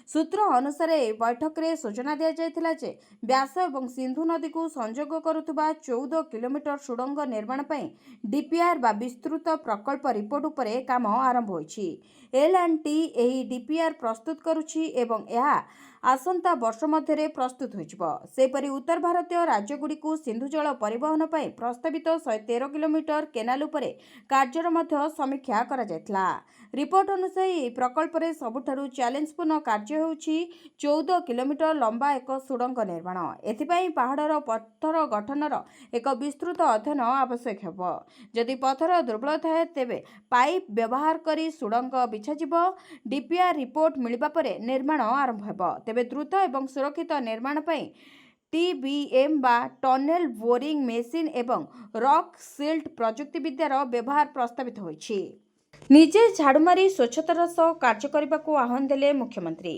ସୂତ୍ର ଅନୁସାରେ ଏହି ବୈଠକରେ ସୂଚନା ଦିଆଯାଇଥିଲା ଯେ ବ୍ୟାସ ଏବଂ ସିନ୍ଧୁ ନଦୀକୁ ସଂଯୋଗ କରୁଥିବା 14 କିଲୋମିଟର ସୁଡ଼ଙ୍ଗ ନିର୍ମାଣ ପାଇଁ ଡିପିଆର୍ ବା ବିସ୍ତୃତ ପ୍ରକଳ୍ପ ରିପୋର୍ଟ ଉପରେ କାମ ଆରମ୍ଭ ହୋଇଛି। L&T ଏହି ଡିପିଆର୍ ପ୍ରସ୍ତୁତ କରୁଛି ଏବଂ ଏହା ଆସନ୍ତା ବର୍ଷ ମଧ୍ୟରେ ପ୍ରସ୍ତୁତ ହୋଇଯିବ। ସେହିପରି ଉତ୍ତର ଭାରତୀୟ ରାଜ୍ୟଗୁଡ଼ିକୁ ସିନ୍ଧୁ ଜଳ ପରିବହନ ପାଇଁ ପ୍ରସ୍ତାବିତ 113 କିଲୋମିଟର କେନାଲ ଉପରେ କାର୍ଯ୍ୟର ମଧ୍ୟ ସମୀକ୍ଷା କରାଯାଇଥିଲା। ରିପୋର୍ଟ ଅନୁସାରେ ଏହି ପ୍ରକଳ୍ପରେ ସବୁଠାରୁ ଚ୍ୟାଲେଞ୍ଜପୂର୍ଣ୍ଣ କାର୍ଯ୍ୟ ହେଉଛି 14 କିଲୋମିଟର ଲମ୍ବା ଏକ ସୁଡ଼ଙ୍ଗ ନିର୍ମାଣ। ଏଥିପାଇଁ ପାହାଡ଼ର ପଥର ଗଠନର ଏକ ବିସ୍ତୃତ ଅଧ୍ୟୟନ ଆବଶ୍ୟକ ହେବ। ଯଦି ପଥର ଦୁର୍ବଳ ଥାଏ ତେବେ ପାଇପ୍ ବ୍ୟବହାର କରି ସୁଡ଼ଙ୍ଗ ବିଛାଯିବ। ଡିପିଆର୍ ରିପୋର୍ଟ ମିଳିବା ପରେ ନିର୍ମାଣ ଆରମ୍ଭ ହେବ। ତେବେ ଦ୍ରୁତ ଏବଂ ସୁରକ୍ଷିତ ନିର୍ମାଣ ପାଇଁ TBM ବା ଟନେଲ ବୋରିଂ ମେସିନ୍ ଏବଂ ରକ୍ ସିଲ୍ଟ ପ୍ରଯୁକ୍ତିବିଦ୍ୟାର ବ୍ୟବହାର ପ୍ରସ୍ତାବିତ ହୋଇଛି। ନିଜେ ଝାଡ଼ୁ ମାରି ସ୍ୱଚ୍ଛତାର ସହ କାର୍ଯ୍ୟ କରିବାକୁ ଆହ୍ୱାନ ଦେଲେ ମୁଖ୍ୟମନ୍ତ୍ରୀ।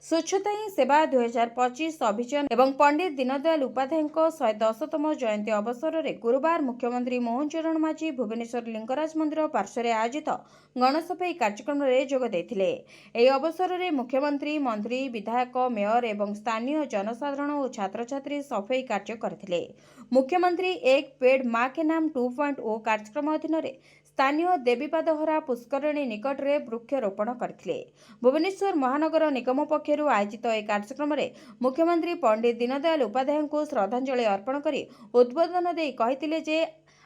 ସ୍ୱଚ୍ଛତା ହିଁ ସେବା 2025 ଅଭିଯାନ ଏବଂ ପଣ୍ଡିତ ଦୀନଦୟାଲ ଉପାଧ୍ୟାୟଙ୍କ 110ତମ ଜୟନ୍ତୀ ଅବସରରେ ଗୁରୁବାର ମୁଖ୍ୟମନ୍ତ୍ରୀ ମୋହନ ଚରଣ ମାଝୀ ଭୁବନେଶ୍ୱର ଲିଙ୍ଗରାଜ ମନ୍ଦିର ପାର୍ଶ୍ୱରେ ଆୟୋଜିତ ଗଣସଫେଇ କାର୍ଯ୍ୟକ୍ରମରେ ଯୋଗ ଦେଇଥିଲେ। ଏହି ଅବସରରେ ମୁଖ୍ୟମନ୍ତ୍ରୀ, ମନ୍ତ୍ରୀ, ବିଧାୟକ, ମେୟର ଏବଂ ସ୍ଥାନୀୟ ଜନସାଧାରଣ ଓ ଛାତ୍ରଛାତ୍ରୀ ସଫେଇ କାର୍ଯ୍ୟ କରିଥିଲେ। ମୁଖ୍ୟମନ୍ତ୍ରୀ ଏକ ପେଡ୍ ମା କେ ନାମ 2.0 କାର୍ଯ୍ୟକ୍ରମ ଅଧୀନରେ ସ୍ଥାନୀୟ ଦେବୀପାଦହରା ପୁଷ୍କରିଣୀ ନିକଟରେ ବୃକ୍ଷରୋପଣ କରିଥିଲେ। ଭୁବନେଶ୍ୱର ମହାନଗର ନିଗମ ପକ୍ଷରୁ ଆୟୋଜିତ ଏହି କାର୍ଯ୍ୟକ୍ରମରେ ମୁଖ୍ୟମନ୍ତ୍ରୀ ପଣ୍ଡିତ ଦୀନଦୟାଲ ଉପାଧ୍ୟାୟଙ୍କୁ ଶ୍ରଦ୍ଧାଞ୍ଜଳି ଅର୍ପଣ କରି ଉଦ୍ବୋଧନ ଦେଇ କହିଥିଲେ ଯେ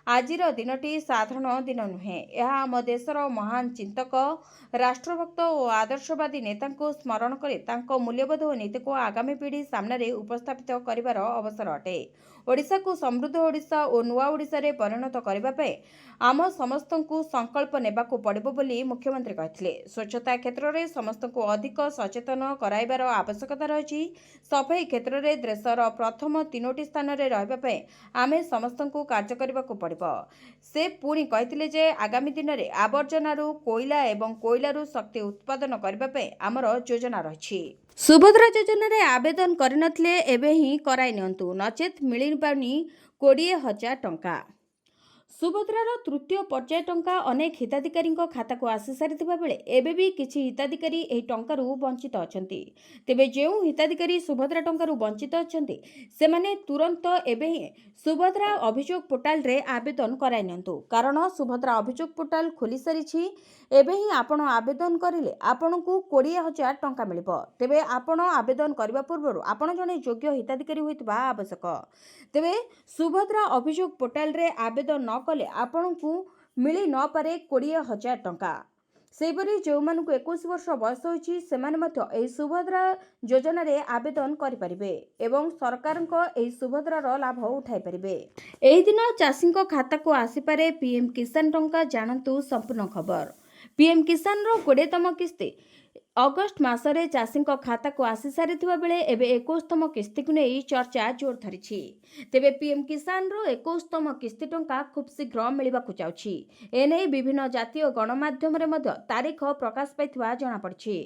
ଆଜିର ଦିନଟି ସାଧାରଣ ଦିନ ନୁହେଁ। ଏହା ଆମ ଦେଶର ମହାନ ଚିନ୍ତକ, ରାଷ୍ଟ୍ରଭକ୍ତ ଓ ଆଦର୍ଶବାଦୀ ନେତାଙ୍କୁ ସ୍ମରଣ କରି ତାଙ୍କ ମୂଲ୍ୟବୋଧ ଓ ନୀତିକୁ ଆଗାମୀ ପିଢ଼ି ସାମ୍ନାରେ ଉପସ୍ଥାପିତ କରିବାର ଅବସର ଅଟେ। ଓଡ଼ିଶାକୁ ସମୃଦ୍ଧ ଓଡ଼ିଶା ଓ ନୂଆ ଓଡ଼ିଶାରେ ପରିଣତ କରିବା ପାଇଁ ଆମ ସମସ୍ତଙ୍କୁ ସଂକଳ୍ପ ନେବାକୁ ପଡ଼ିବ ବୋଲି ମୁଖ୍ୟମନ୍ତ୍ରୀ କହିଥିଲେ। ସ୍ୱଚ୍ଛତା କ୍ଷେତ୍ରରେ ସମସ୍ତଙ୍କୁ ଅଧିକ ସଚେତନ କରାଇବାର ଆବଶ୍ୟକତା ରହିଛି। ସଫେଇ କ୍ଷେତ୍ରରେ ଦେଶର ପ୍ରଥମ 3ଟି ସ୍ଥାନରେ ରହିବା ପାଇଁ ଆମେ ସମସ୍ତଙ୍କୁ କାର୍ଯ୍ୟ କରିବାକୁ ପଡ଼ିବ। ମିଳିବ। ସେ ପୁଣି କହିଥିଲେ ଯେ ଆଗାମୀ ଦିନରେ ଆବର୍ଜନାରୁ କୋଇଲା ଏବଂ କୋଇଲାରୁ ଶକ୍ତି ଉତ୍ପାଦନ କରିବା ପାଇଁ ଆମର ଯୋଜନା ରହିଛି। ସୁଭଦ୍ରା ଯୋଜନାରେ ଆବେଦନ କରିନଥିଲେ ଏବେ ହିଁ କରାଇ ନିଅନ୍ତୁ, ନଚେତ୍ ମିଳିବନି 20,000 ଟଙ୍କା। ସୁଭଦ୍ରାର ତୃତୀୟ ପର୍ଯ୍ୟାୟ ଟଙ୍କା ଅନେକ ହିତାଧିକାରୀଙ୍କ ଖାତାକୁ ଆସିସାରିଥିବା ବେଳେ ଏବେ ବି କିଛି ହିତାଧିକାରୀ ଏହି ଟଙ୍କାରୁ ବଞ୍ଚିତ ଅଛନ୍ତି। ତେବେ ଯେଉଁ ହିତାଧିକାରୀ ସୁଭଦ୍ରା ଟଙ୍କାରୁ ବଞ୍ଚିତ ଅଛନ୍ତି ସେମାନେ ତୁରନ୍ତ ଏବେ ହିଁ ସୁଭଦ୍ରା ଅଭିଯୋଗ ପୋର୍ଟାଲରେ ଆବେଦନ କରାଇ ନିଅନ୍ତୁ, କାରଣ ସୁଭଦ୍ରା ଅଭିଯୋଗ ପୋର୍ଟାଲ ଖୋଲିସାରିଛି। ଏବେ ହିଁ ଆପଣ ଆବେଦନ କରିଲେ ଆପଣଙ୍କୁ 20,000 ଟଙ୍କା ମିଳିବ। ତେବେ ଆପଣ ଆବେଦନ କରିବା ପୂର୍ବରୁ ଆପଣ ଜଣେ ଯୋଗ୍ୟ ହିତାଧିକାରୀ ହୋଇଥିବା ଆବଶ୍ୟକ। ତେବେ ସୁଭଦ୍ରା ଅଭିଯୋଗ ପୋର୍ଟାଲରେ ଆବେଦନ ନ କଲେ ଆପଣଙ୍କୁ ମିଳି ନପାରେ 20,000 ଟଙ୍କା। ସେହିପରି ଯେଉଁମାନଙ୍କୁ 21 ବର୍ଷ ବୟସ ହୋଇଛି ସେମାନେ ମଧ୍ୟ ଏହି ସୁଭଦ୍ରା ଯୋଜନାରେ ଆବେଦନ କରିପାରିବେ ଏବଂ ସରକାରଙ୍କ ଏହି ସୁଭଦ୍ରାର ଲାଭ ଉଠାଇପାରିବେ। ଏହି ଦିନ ଚାଷୀଙ୍କ ଖାତାକୁ ଆସିପାରେ ପିଏମ୍ କିଷାନ ଟଙ୍କା। ଜାଣନ୍ତୁ ସମ୍ପୂର୍ଣ୍ଣ ଖବର। ପିଏମ୍ କିଷାନର 20ତମ କିସ୍ତି ଅଗଷ୍ଟ ମାସରେ ଚାଷୀଙ୍କ ଖାତାକୁ ଆସିସାରିଥିବା ବେଳେ ଏବେ 21ତମ କିସ୍ତିକୁ ନେଇ ଚର୍ଚ୍ଚା ଜୋର ଧରିଛି। ତେବେ ପିଏମ୍ କିଷାନର 21ତମ କିସ୍ତି ଟଙ୍କା ଖୁବ୍ ଶୀଘ୍ର ମିଳିବାକୁ ଯାଉଛି। ଏନେଇ ବିଭିନ୍ନ ଜାତୀୟ ଗଣମାଧ୍ୟମରେ ମଧ୍ୟ ତାରିଖ ପ୍ରକାଶ ପାଇଥିବା ଜଣାପଡ଼ିଛି।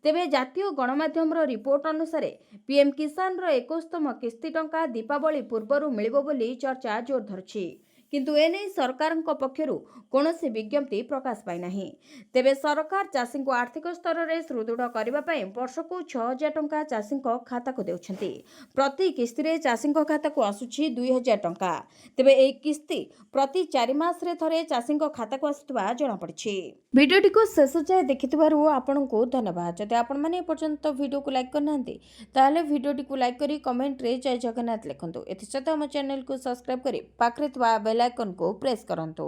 ତେବେ ଜାତୀୟ ଗଣମାଧ୍ୟମର ରିପୋର୍ଟ ଅନୁସାରେ ପିଏମ୍ କିଷାନର 21ତମ କିସ୍ତି ଟଙ୍କା ଦୀପାବଳି ପୂର୍ବରୁ ମିଳିବ ବୋଲି ଚର୍ଚ୍ଚା ଜୋର ଧରିଛି। କିନ୍ତୁ ଏନେଇ ସରକାରଙ୍କ ପକ୍ଷରୁ କୌଣସି ବିଜ୍ଞପ୍ତି ପ୍ରକାଶ ପାଇନାହିଁ। ତେବେ ସରକାର ଚାଷୀଙ୍କୁ ଆର୍ଥିକ ସ୍ତରରେ ସୁଦୃଢ଼ କରିବା ପାଇଁ ବର୍ଷକୁ 6,000 ଟଙ୍କା ଚାଷୀଙ୍କ ଖାତାକୁ ଦେଉଛନ୍ତି। ପ୍ରତି କିସ୍ତିରେ ଚାଷୀଙ୍କ ଖାତାକୁ ଆସୁଛି 2,000 ଟଙ୍କା। ତେବେ ଏହି କିସ୍ତି ପ୍ରତି 4 ମାସରେ ଥରେ ଚାଷୀଙ୍କ ଖାତାକୁ ଆସୁଥିବା ଜଣାପଡ଼ିଛି। ଭିଡ଼ିଓଟିକୁ ଶେଷ ଯାଏ ଦେଖିଥିବାରୁ ଆପଣଙ୍କୁ ଧନ୍ୟବାଦ। ଯଦି ଆପଣମାନେ ଏପର୍ଯ୍ୟନ୍ତ ଭିଡ଼ିଓକୁ ଲାଇକ୍ କରିନାହାନ୍ତି ତାହେଲେ ଭିଡ଼ିଓଟିକୁ ଲାଇକ୍ କରି କମେଣ୍ଟରେ ଜୟ ଜଗନ୍ନାଥ ଲେଖନ୍ତୁ। ଏଥିସହିତ ଆମ ଚ୍ୟାନେଲକୁ ସବସ୍କ୍ରାଇବ୍ କରି ପାଖରେ ଥିବା ବେଲ୍ ଆଇକନ୍କୁ ପ୍ରେସ୍ କରନ୍ତୁ।